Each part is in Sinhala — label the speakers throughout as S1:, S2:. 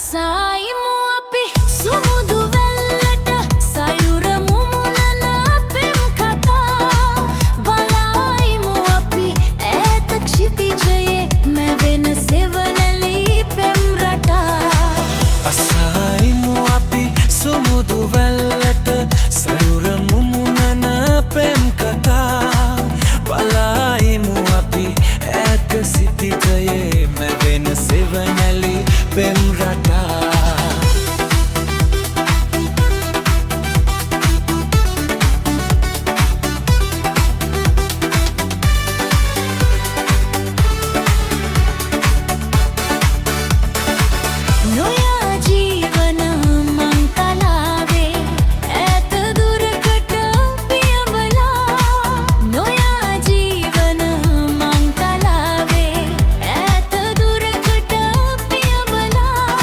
S1: Asaimu api sumudu vellata sayura mumuna pem katha balaimu api ඈත ක්ෂිතිජයේ මැවෙන සෙවණලි පෙම් රටා
S2: Asaimu api sumudu vellata sayura mumuna pem katha balaimu api ඈත ක්ෂිතිජයේ මැවෙන සෙවණලි pem rata
S1: නොයා ජීවන මං කලාවේ ඈත දුරකට පියවලා නොයා ජීවන මං කලාවේ ඈත දුරකට පියවලා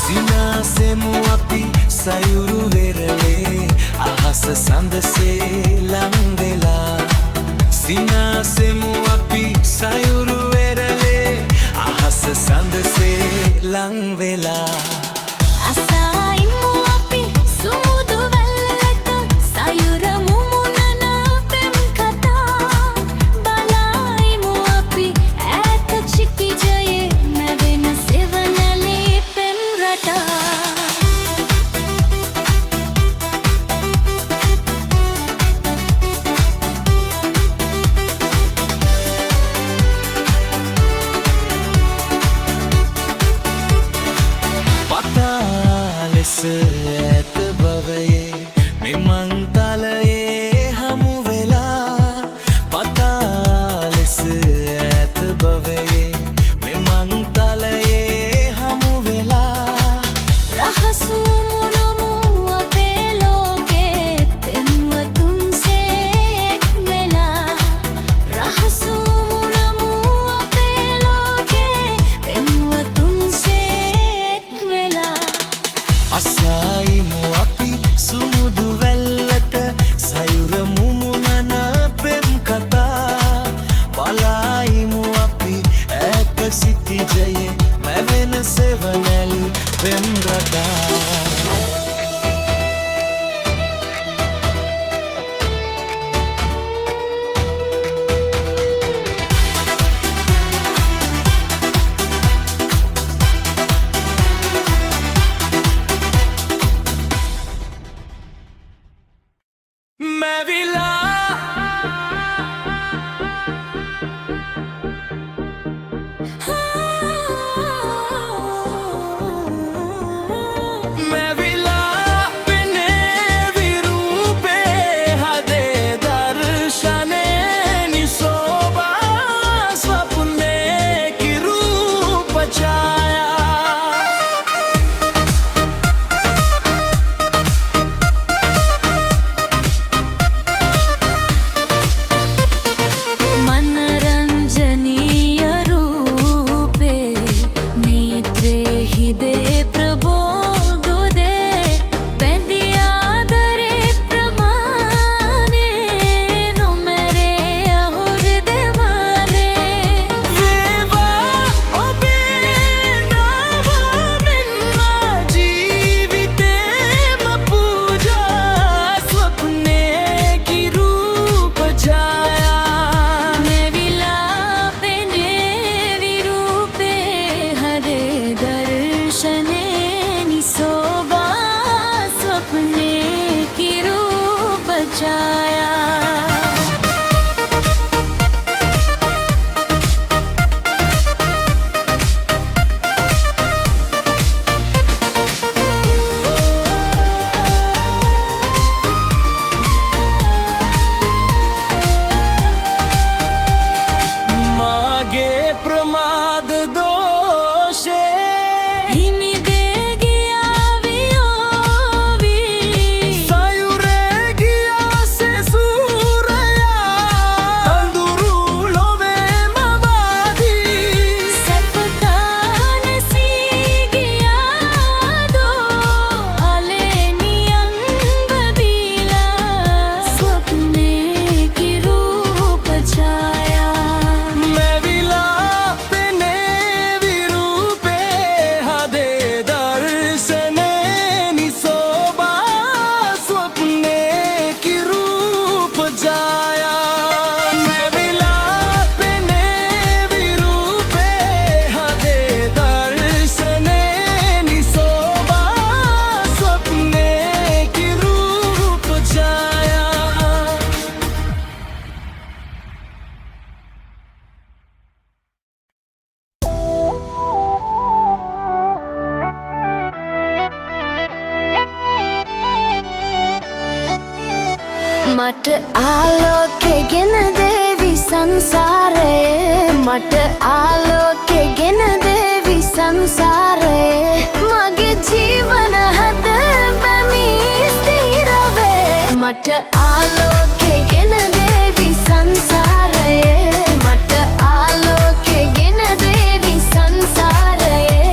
S2: Sinasemu api sayuru verale ahas sandase lang vela Sinasemu api sayuru verale ahas sandase lang vela
S1: Asaimu api sumudu vellata sayura mumuna pem katha balaimu api ඈත ක්ෂිතිජයේ මැවෙන සෙවණලි පෙම් රටා
S2: Patalese ඈත භවයේ මෙමන් තලයේ හමු වෙලා Patalese ඈත භවයේ මෙමන් තලයේ හමු වෙලා
S1: රහසු මුළුමු අපේ ලෝකේ පෙම්වතුන්සේ එක් වෙලා රහසු මුළුමු අපේ ලෝකේ පෙම්වතුන්සේ එක් වෙලා
S2: Asaimu api sumudu vellata sayura mumuna pem katha balaimu api ඈත ක්ෂිතිජයේ මැවෙන සෙවණැලි පෙම් රටා Mavila
S1: මට ආලෝකෙ ගෙන දේවි සංසාරයේ මට ආලෝකෙ ගෙන දේවි සංසාරයේ මගේ ජීවන හද බැමි ස්ථිර වේ මට ආලෝකෙ ගෙන දේවි සංසාරයේ මට ආලෝකෙ ගෙන දේවි සංසාරයේ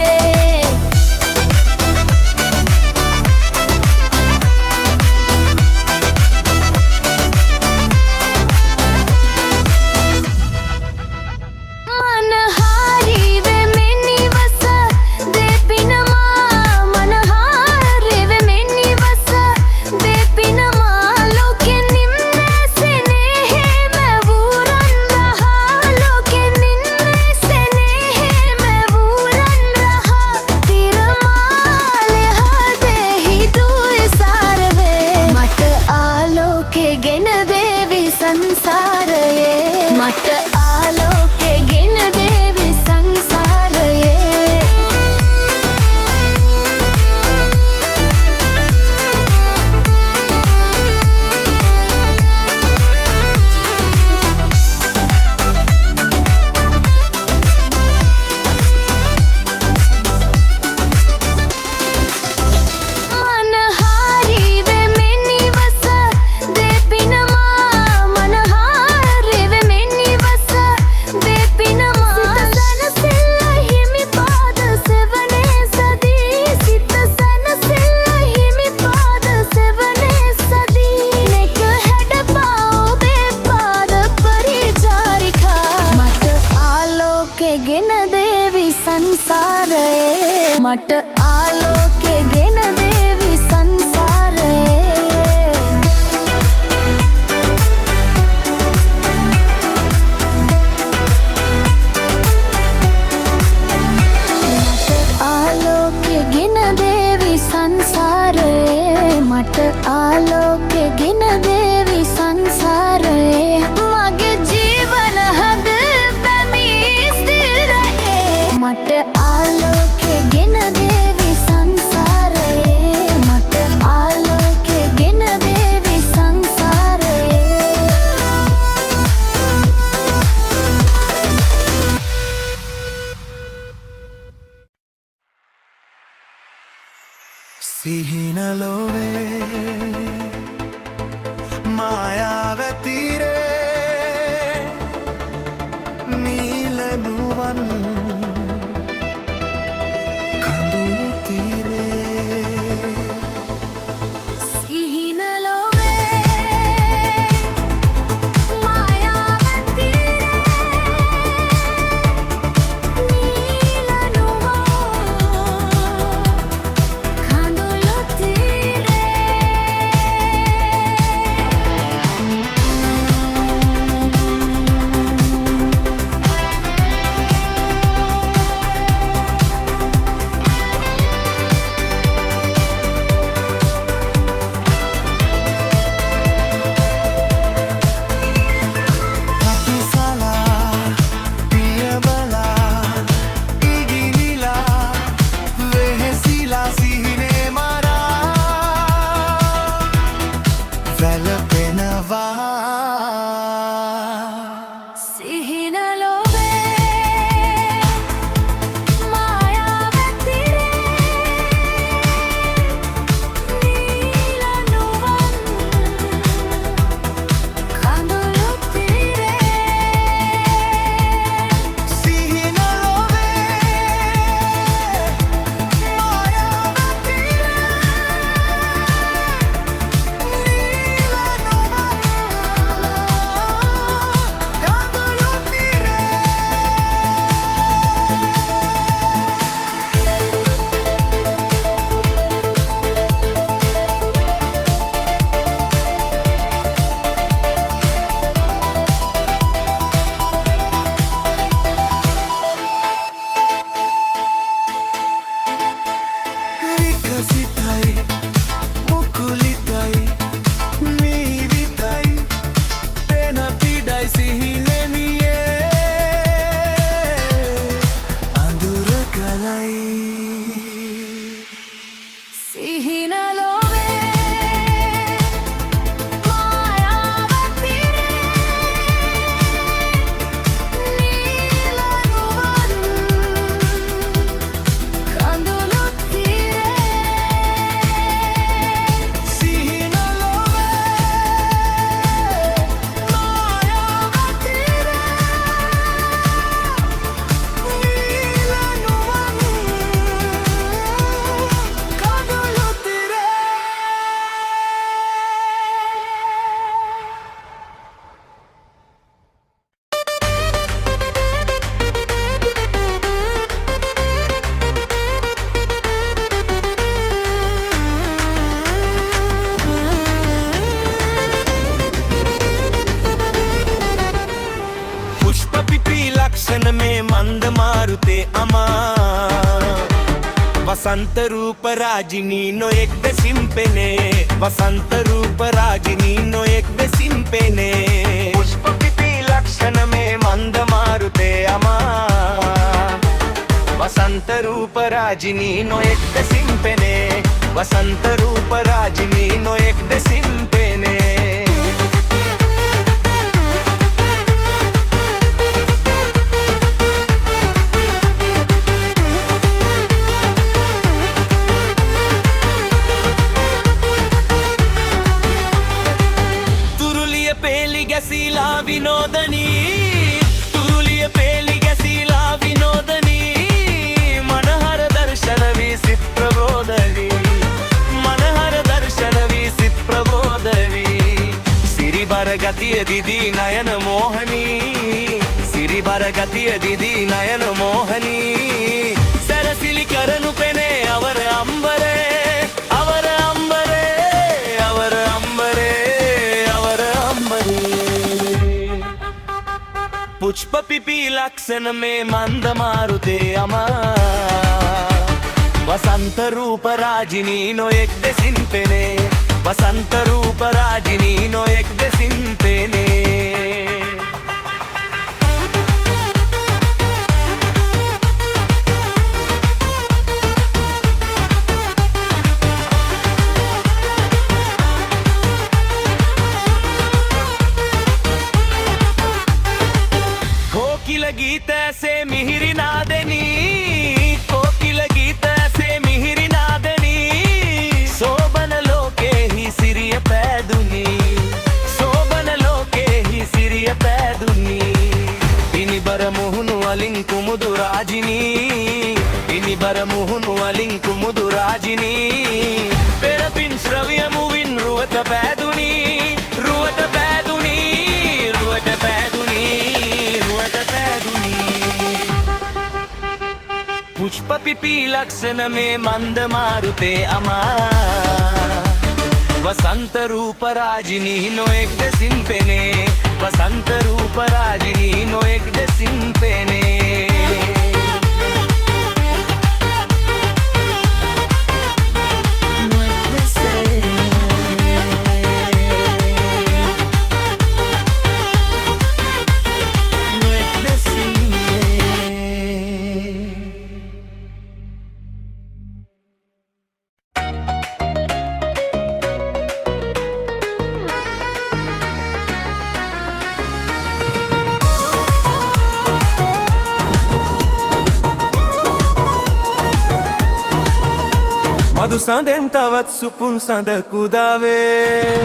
S1: මට ආලෝකෙ ගෙන දේවි සංසාරයේ ගෙන දේවි සංසාරයේ මට ආලෝකෙ ගෙන දේවි සංසාරයේ ආලෝකෙ ගෙන දේවි සංසාරයේ මට ආලෝකෙ ගෙන දේවි සංසාරයේ මගේ ජීවන හද මට ආලෝකෙ ගෙන දේවි සංසාරයේ මට ආලෝකෙ ගෙන දේවි සංසාරයේ
S2: සිහින ලොවේ මායාව තිරේ නීල නුවන්
S1: සිහින ලොවේ මායාව
S3: වසන්ත රූප රාජිනී නොයෙක් දෙසින් පෙනේ වසන්ත රූප රාජිනී නොයෙක් දෙසින් පෙනේ පුෂ්ප පිපි ලක්ෂණ මේ මන්ද මාරුතේ අමා වසන්ත රූප රාජිනී නොයෙක් දෙසින් පෙනේ වසන්ත රූප රාජිනී නොයෙක් දෙසින් පෙනේ ගැසීලා විනෝදනී තුරුලිය පේලි ගැසීලා විනෝදනී මනහර දර්ශන වී සිත් ප්‍රබෝධවී මනහර දර්ශන වී සිත් ප්‍රබෝධවී සිරිබර ගතිය දිදී නයන මෝහනී සිරිබර ගතිය දිදී නයන මෝහනී සැරසිලි කරනු පෙනේ අවර අම්බරේ අවර අම්බරේ අවර අම්බරේ पुष्प पिपी लक्षण में मंद मारुते अमा वसंत रूप राजिनी नो एक देसिन पेने वसंत रूप राजिनी नो एक देसिन पेने गीत ऐसे मिहिरी नादनी कोकिल गीत ऐसे मिहिरी नादनी शोभन लोके ही सिरिय पैदुनी शोभन लोके ही सिरिय पैदुनी इनि बर मुहुनु अलिं कुमुदु राजिनी इनि बर मुहुनु अलिं कुमुदु राजिनी पेरपिन श्रव्य मुविन रुवत पैदुनी रुवत पैदुनी रुवत पैदुनी रुवत पुष्प पिपी लक्षण में मंद मारुते अमा वसंत रूप राजिनी नो एक देसिन पेने वसंत रूप राजिनी नो एक देसिन पेने මදු සඳෙන් තවත් සුපුන් සඳ කුදාවේ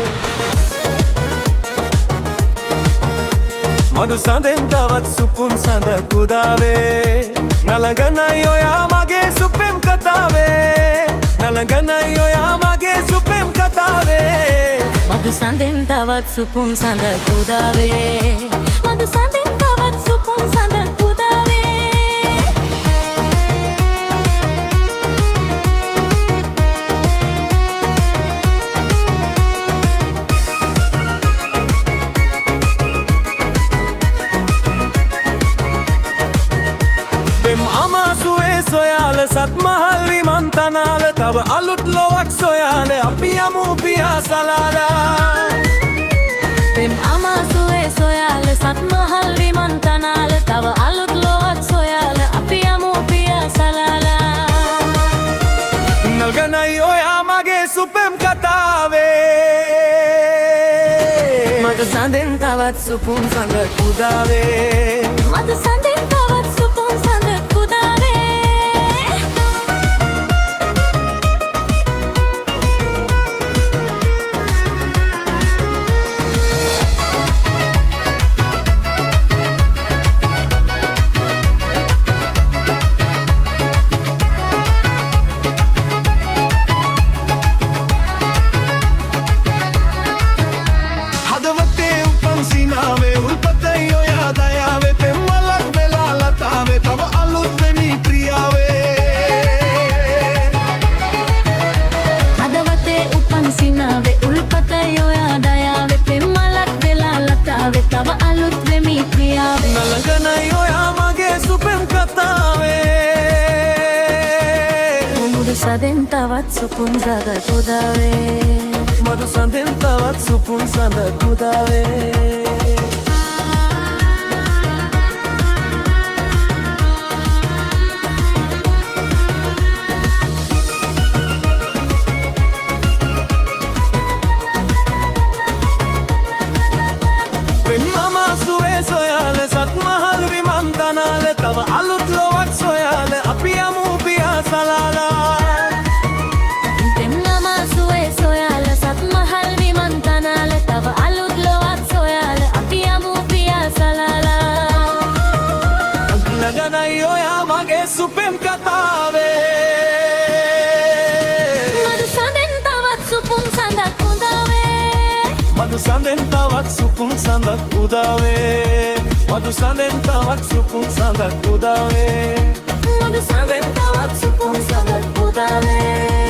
S3: මදු සඳෙන් තවත් සුපුන් සඳ කුදාවේ නලගනයි ඔයා මගේ සුපෙම් කතාවේ නලගනයි ඔයා මගේ සුපෙම් කතාවේ
S4: මදු සඳෙන් තවත් සුපුන් සඳ කුදාවේ මදු සඳෙන් තවත් සුපුන් සඳ කුදාවේ
S3: සත් මහල් විමන්තනාල තව අලුත් ලොවක් සොයාල අපි යමු පියාසලාලා
S4: පෙම් අමාසුවේ සොයාල සත් මහල් විමන්තනාල තව අලුත් ලොවක් සොයාල අපි යමු පියාසලාලා
S3: නල්ගනයි ඔයා මගේ සුපෙම් කතාවේ මට සඳෙන් තවත් සුපුන් සඳ කුදාවේ
S4: මට සඳෙන් තවත් සුපුන් සඳ කුදාවේ
S3: හදවතේ උපන් සිනාවේ උල්පතයි ඔයා දයාවේ පෙම්වලක්
S4: සදෙන් තවත් සුපුන් සඳ උදාවේ
S3: මధు සඳෙන් තවත් සුපුන් සඳ උදාවේ සත්මහල් විමන්තනාල තව අලුත් ලොවක් සොයාල අපි යමු පියාසලාලා
S4: දෙන්නමාසුවේ සොයාල සත්මහල් විමන්තනාල තව අලුත් ලොවක් සොයාල අපි යමු පියාසලාලා
S3: නගනයි ඔයා මගේ සුපෙම් කතාවේ
S4: මధు සඳෙන් තවත් සුපුන් සඳක් උදාවේ
S3: මధు සඳෙන් තවත් සුපුන් සඳක් උදාවේ මధు සඳෙන් තවත් සුපුන් සඳක් උදාවේ
S4: මధు සඳෙන් තවත් සුපුන් සඳක් උදාවේ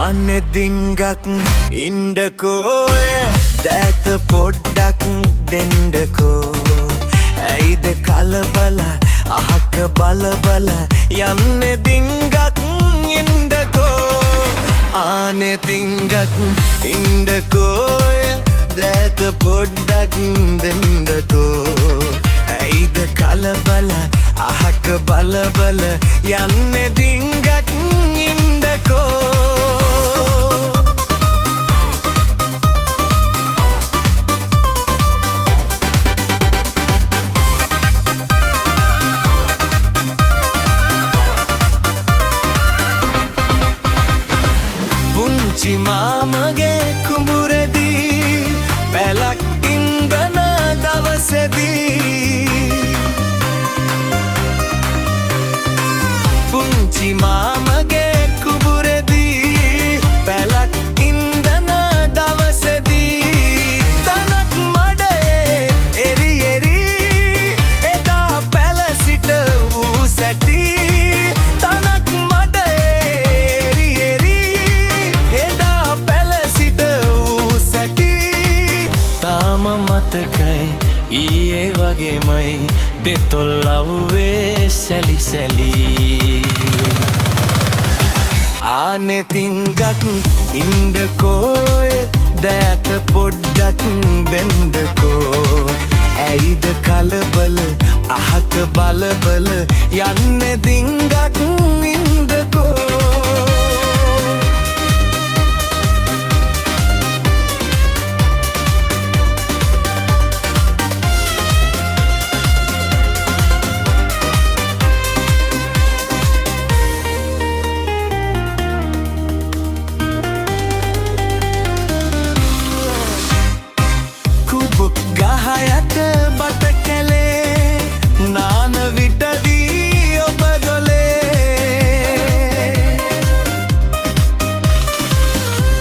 S2: අනේ දිංගක් ඉන්ඩකෝ දැත පොඩ්ඩක් දෙන්ඩකෝ ඇයිද කලබල අහක බලබල යන්නේ දිංගක් ඉන්ඩකෝ ආනේ දිංගක් ඉන්ඩකෝ දැත පොඩ්ඩක් දෙන්ඩකෝ ඇයිද කලබල අහක බලබල යන්නේ දිංගක් ඉන්ඩකෝ මාමගේ කුඹුරෙදී පැලක් ඉන්දන දවසෙදී පුංචි මාමගේ කුඹුරෙදී පැලක් ඉන්දන දවසෙදී තනක් මඩේ එරි එරි එදා පැල සිට වූ සැටි තනක් මතකයි ඊයේ වගේමයි දෙතොල් අව්වේ සැලි සැලි ආනේ තිංගක් ඉන්ඩකෝ දැත පොඩ්ඩක් දෙන්ඩකෝ ඇයිද කලබල අහක බලබල යන්නේ දිංගක් ඉන්ඩකෝ ගහයට බට කැලේ නාන විටදී ඔබ දොලේ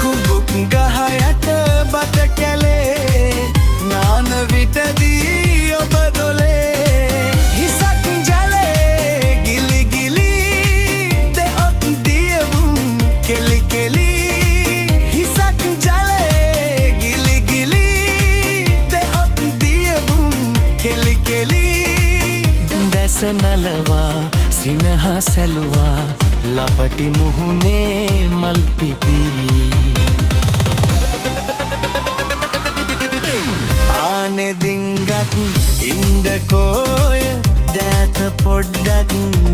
S2: කුඹුක් ගහයට බට කැලේ නාන විටදී ඔබ දොලේ හිසක් ජලේ ගිලි ගිලි දෙොත් දියවුම් කෙලි කෙලි හිසක් ජලේ ගිලි ගිලි කෙලි කෙලි දැස නලවා සිනහ සැලුවා ලපටි මුහුණේ මල් පිපි ආනේ දිංගක් ඉන්ඩකෝය දැත පොඩ්ඩක්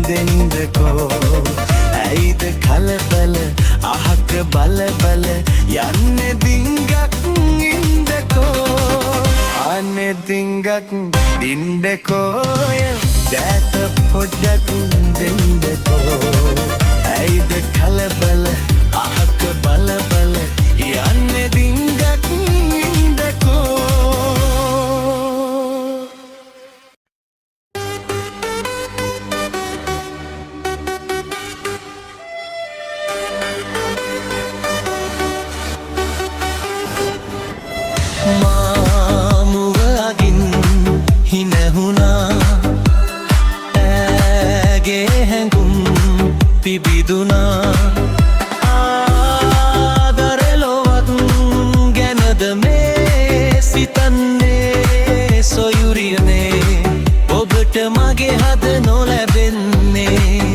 S2: දෙන්ඩකෝ ඇයිද කලබල අහක බලබල යන්නේ දිංගක් ඉන්ඩකෝ ආනේ දිංගක් ඉන්ඩකෝය දැත පොඩ්ඩක් දෙන්ඩකෝ ඇයිද කලබල අහක බලබල යන්නේ දිංගක් ඉන්ඩකෝ මාමුව අගින් හිනහුණා පිබිදුනා ආදරලොවක් ගැනද මේ සිතන්නේ සොයුරියනේ ඔබට මගේ හද නොලැබෙන්නේ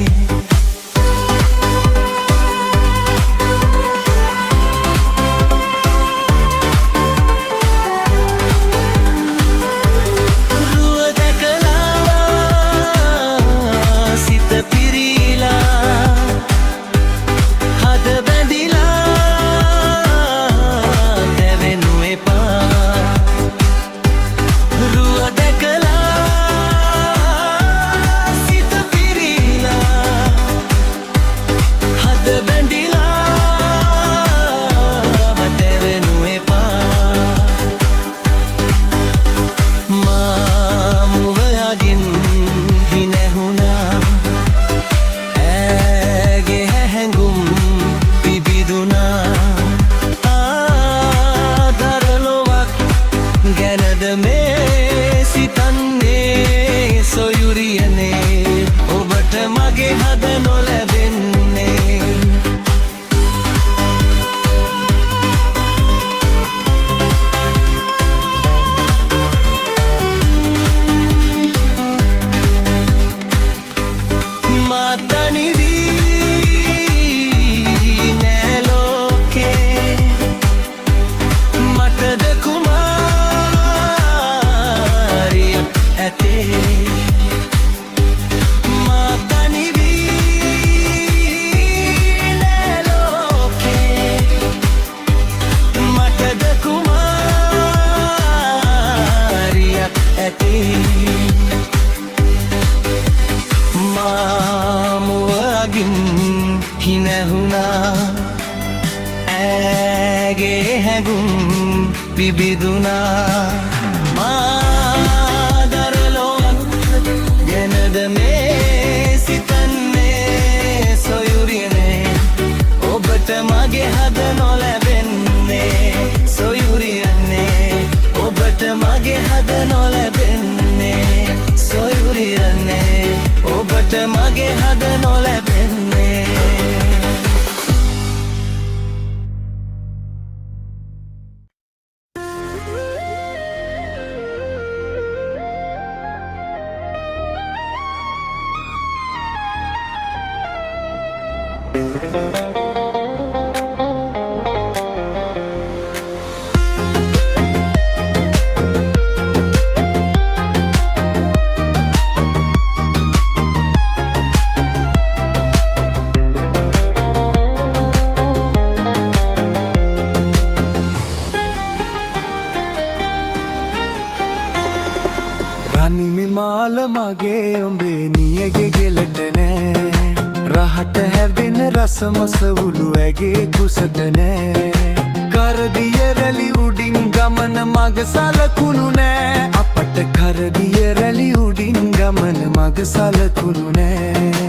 S2: ඇගේ හැඟුම් පිබිදුනා මාදරලොවක් ගැනද මේ සිතන්නේ සොයුරියනේ ඔබට මගේ හද නොලැබෙන්නේ සොයුරියනේ ඔබට මගේ හද නොලැබෙන්නේ සොයුරියනේ ඔබට මගේ හද නොලැබෙන්නේ
S5: මාල මගේ උඹේ නියගේ ගෙලට නෑ රහට හැවෙන රසමසවුලු ඇගේ කුසට නෑ කරදිය රැලි උඩින් ගමන මග සලකුණු නෑ අපට කරදිය රැලි උඩින් ගමන මග සලකුණු නෑ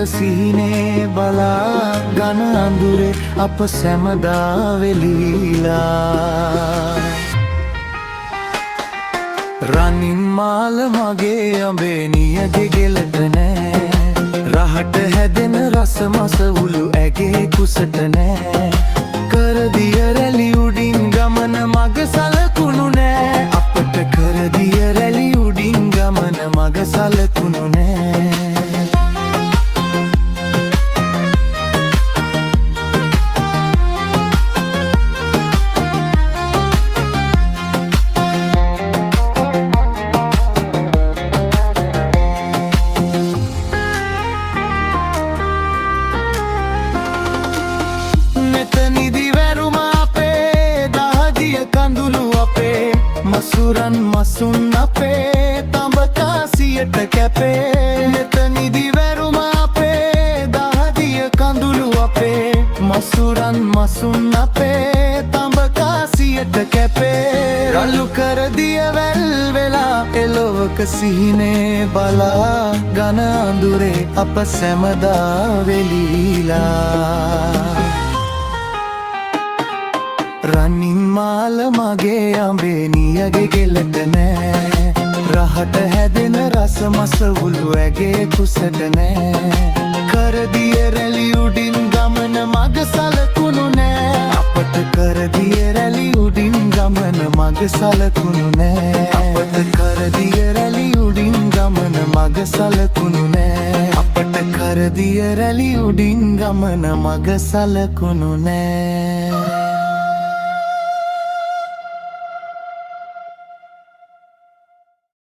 S5: සීනේ බලා ගන අඳුරේ අප සැමදා වෙලීලා රනින් මාල මගේ අඹේ නියගේ ගෙලට නෑ රහට හැදෙන රසමස උළු ඇගේ කුසට නෑ කරදිය රැලි උඩින් ගමන මග සලකුණු නෑ අපට කරදිය රැලි උඩින් ගමන මග සලකුණු නෑ කඳුළු අපේ මසුරන් මසුන් අපේ තඹ කාසියට කැපේ මෙතනිදි වැරුම අපේ දහදිය කඳුළු අපේ මසුරන් මසුන් අපේ තඹ කාසියට කැපේ රළු කර දියවැල් වෙලා එලොවක සිහිනේ බලා ඝන අඳුරේ අප සැමදා වෙලීලා රනින් මාල මගේ අඹේ නියගේ ගෙලට නෑ රහට හැදෙන රස මස උළු ඇගේ කුසට නෑ කරදිය රැලි උඩින් ගමන මග සලකුණු නෑ අපට කරදිය රැලි උඩින් ගමන මග සලකුණු නෑ අපට කරදිය රැලි උඩින් ගමන මග සලකුණු නෑ අපට කරදිය රැලි උඩින් ගමන මග සලකුණු නෑ